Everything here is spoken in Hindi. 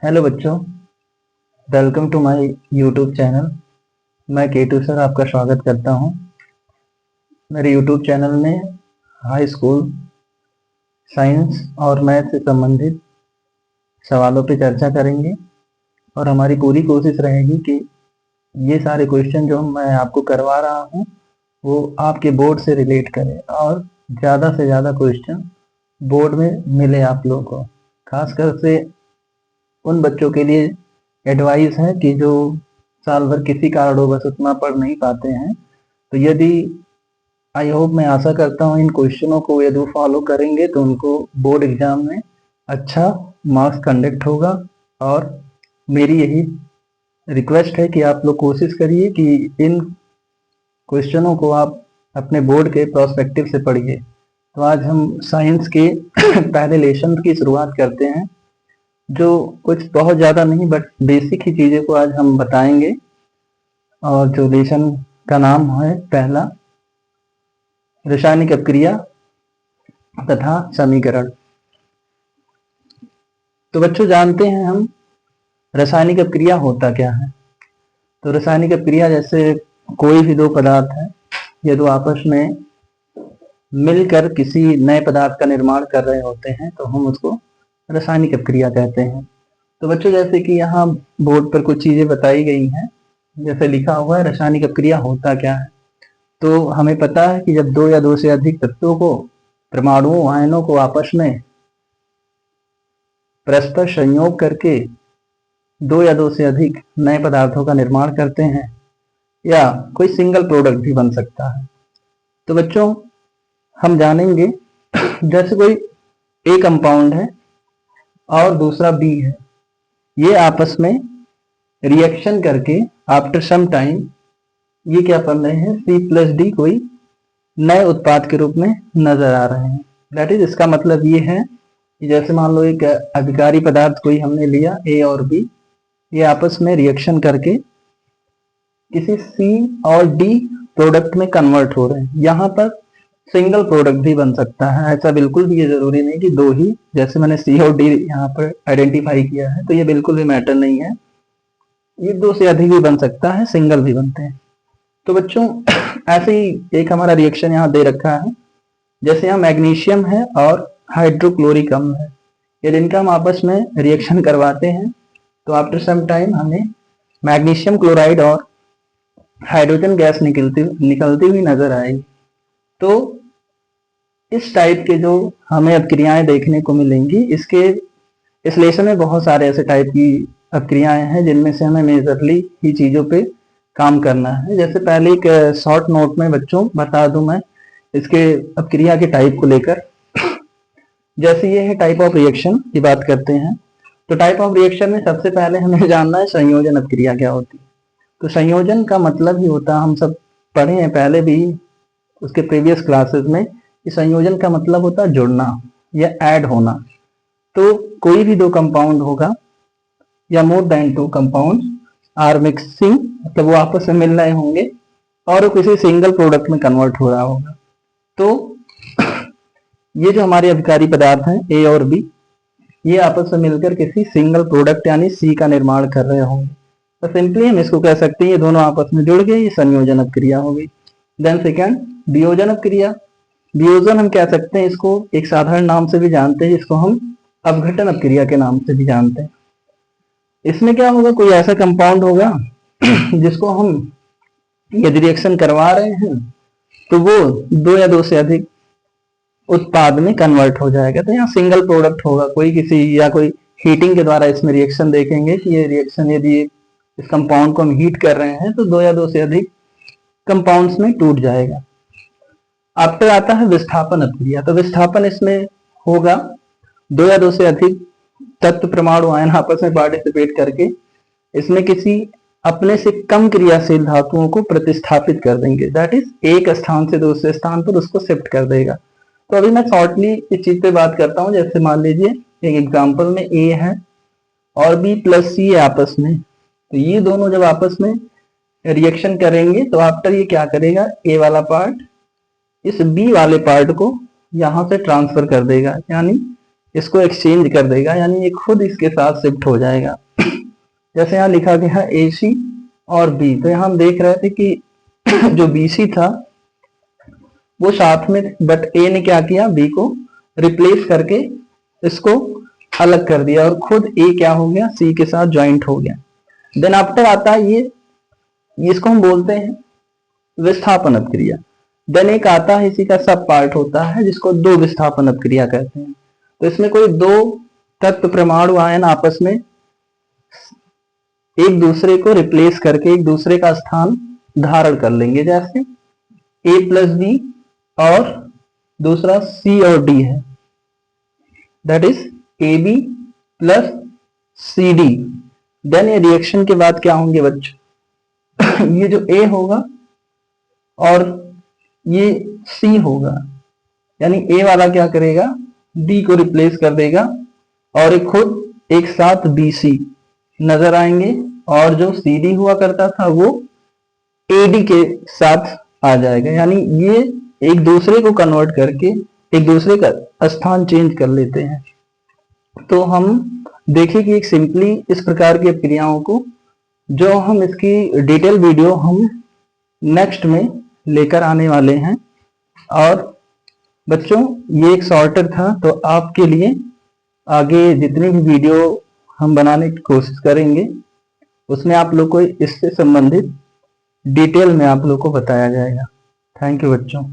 हेलो बच्चों, welcome to my YouTube channel. मैं केटू सर आपका स्वागत करता हूं। मेरे यूट्यूब चैनल में हाई स्कूल साइंस और मैथ से संबंधित सवालों पे चर्चा करेंगे और हमारी पूरी कोशिश रहेगी कि ये सारे क्वेश्चन जो मैं आपको करवा रहा हूं वो आपके बोर्ड से रिलेट करें और ज़्यादा से ज़्यादा क्वेश्चन बोर्ड में मिले आप लोगों को। खासकर से उन बच्चों के लिए एडवाइस है कि जो साल भर किसी कारणवश उतना पढ़ नहीं पाते हैं, तो यदि आई होप मैं आशा करता हूँ इन क्वेश्चनों को यदि वो फॉलो करेंगे तो उनको बोर्ड एग्जाम में अच्छा मार्क्स कंडक्ट होगा। और मेरी यही रिक्वेस्ट है कि आप लोग कोशिश करिए कि इन क्वेश्चनों को आप अपने बोर्ड के प्रोस्पेक्टिव से पढ़िए। तो आज हम साइंस के पहले लेसन की शुरुआत करते हैं, जो कुछ बहुत ज़्यादा नहीं बट बेसिक ही चीज़ें को आज हम बताएंगे। और जो लेसन का नाम है पहला, रासायनिक अपक्रिया तथा समीकरण। तो बच्चों जानते हैं हम रासायनिक अपक्रिया होता क्या है। तो रासायनिक अपक्रिया जैसे कोई भी दो पदार्थ है, ये दो आपस में मिलकर किसी नए पदार्थ का निर्माण कर रहे होते हैं तो हम उसको रासायनिक अपक्रिया कहते हैं। तो बच्चों जैसे कि यहाँ बोर्ड पर कुछ चीजें बताई गई हैं, जैसे लिखा हुआ है रासायनिक अपक्रिया होता क्या है। तो हमें पता है कि जब दो या दो से अधिक तत्वों को, परमाणुओं, आयनों को आपस में परस्पर संयोग करके दो या दो से अधिक नए पदार्थों का निर्माण करते हैं, या कोई सिंगल प्रोडक्ट भी बन सकता है। तो बच्चों हम जानेंगे जैसे कोई ए कंपाउंड है और दूसरा बी है, ये आपस में रिएक्शन करके आफ्टर सम टाइम ये क्या बन रहे हैं, C+D कोई नए उत्पाद के रूप में नजर आ रहे हैं। दैट इज, इसका मतलब ये है कि जैसे मान लो एक अभिकारी पदार्थ कोई हमने लिया ए और बी, ये आपस में रिएक्शन करके किसी C और D प्रोडक्ट में कन्वर्ट हो रहे हैं। यहाँ पर सिंगल प्रोडक्ट भी बन सकता है, ऐसा बिल्कुल भी ये जरूरी नहीं कि दो ही, जैसे मैंने C और D यहाँ पर आइडेंटिफाई किया है, तो ये बिल्कुल भी मैटर नहीं है। ये दो से अधिक भी बन सकता है, सिंगल भी बनते हैं। तो बच्चों ऐसे ही एक हमारा रिएक्शन यहाँ दे रखा है, जैसे यहाँ मैग्नीशियम है और हाइड्रोक्लोरिक अम्ल है, यदि इनका हम आपस में रिएक्शन करवाते हैं तो आफ्टर सम टाइम हमें मैग्नीशियम क्लोराइड और हाइड्रोजन गैस निकलती हुई नजर आएगी। तो इस टाइप के जो हमें अपक्रियाएं देखने को मिलेंगी, इस लेसन में बहुत सारे ऐसे टाइप की अपक्रियाएं हैं जिनमें से हमें मेजरली ही चीजों पे काम करना है। जैसे पहले एक शॉर्ट नोट में बच्चों बता दूं मैं इसके अपक्रिया के टाइप को लेकर। जैसे ये है टाइप ऑफ रिएक्शन की बात करते हैं, तो टाइप ऑफ रिएक्शन में सबसे पहले हमें जानना है संयोजन अपक्रिया क्या होती है। तो संयोजन का मतलब ही होता है, हम सब पढ़े हैं पहले भी उसके प्रीवियस क्लासेस में, कि संयोजन का मतलब होता है जुड़ना या ऐड होना। तो कोई भी दो कंपाउंड होगा या more than two compound are mixing, मतलब वो आपस में मिल रहे होंगे और वो किसी सिंगल प्रोडक्ट में कन्वर्ट हो रहा होगा। तो ये जो हमारे अभिकारी पदार्थ हैं ए और बी, ये आपस में मिलकर किसी सिंगल प्रोडक्ट यानी सी का निर्माण कर रहे होंगे। तो सिंपली हम इसको कह सकते हैं ये दोनों आपस में जुड़ गए, ये संयोजन अपक्रिया हो गई। Then second, वियोजन अपक्रिया। वियोजन हम कह सकते हैं इसको, एक साधारण नाम से भी जानते हैं, इसको हम अपघटन अपक्रिया के नाम से भी जानते हैं। इसमें क्या होगा, कोई ऐसा कंपाउंड होगा जिसको हम यदि रिएक्शन करवा रहे हैं तो वो दो या दो से अधिक उत्पाद में कन्वर्ट हो जाएगा। तो यहाँ सिंगल प्रोडक्ट होगा, कोई किसी या कोई हीटिंग के द्वारा इसमें रिएक्शन देखेंगे कि ये रिएक्शन यदि इस कंपाउंड को हम हीट कर रहे हैं तो दो या दो से अधिक कंपाउंड्स में टूट जाएगा। आफ्टर आता है विस्थापन अपक्रिया। तो विस्थापन इसमें होगा, दो या दो से अधिक तत्व, परमाणु, आयन आपस में पार्टिसिपेट करके इसमें किसी अपने से कम क्रियाशील धातुओं को प्रतिस्थापित कर देंगे। दैट इज, एक स्थान से दूसरे स्थान पर उसको शिफ्ट कर देगा। तो अभी मैं शॉर्टली इस चीज पे बात करता हूँ। जैसे मान लीजिए एक एग्जांपल में ए है और बी प्लस सी है आपस में, तो ये दोनों जब आपस में रिएक्शन करेंगे तो आफ्टर ये क्या करेगा, ए वाला पार्ट इस बी वाले पार्ट को यहां से ट्रांसफर कर देगा, यानी इसको एक्सचेंज कर देगा, यानी ये खुद इसके साथ शिफ्ट हो जाएगा। जैसे यहाँ लिखा गया है AC और B, तो यहाँ हम देख रहे थे कि जो BC था वो साथ में, बट A ने क्या किया, B को रिप्लेस करके इसको अलग कर दिया और खुद A क्या हो गया, C के साथ ज्वाइंट हो गया। देन आफ्टर आता है ये इसको हम बोलते हैं विस्थापन अपक्रिया। देन एक आता है, इसी का सब पार्ट होता है जिसको दो विस्थापन अपक्रिया कहते हैं। तो इसमें कोई दो तत्व परमाणु आयन आपस में एक दूसरे को रिप्लेस करके एक दूसरे का स्थान धारण कर लेंगे, जैसे A+B और दूसरा C और D है, that is AB plus CD। Then ये रिएक्शन के बाद क्या होंगे बच्चों, ये जो A होगा और ये C होगा, यानी A वाला क्या करेगा, D को रिप्लेस कर देगा और एक खुद एक साथ BC नजर आएंगे, और जो CD हुआ करता था वो AD के साथ आ जाएगा। यानी ये एक दूसरे को कन्वर्ट करके एक दूसरे का स्थान चेंज कर लेते हैं। तो हम देखें कि एक सिंपली इस प्रकार की क्रियाओं को, जो हम इसकी डिटेल वीडियो हम नेक्स्ट में लेकर आने वाले हैं। और बच्चों ये एक शॉर्टर था, तो आपके लिए आगे जितनी भी वीडियो हम बनाने की कोशिश करेंगे उसमें आप लोग को इससे संबंधित डिटेल में आप लोग को बताया जाएगा। थैंक यू बच्चों।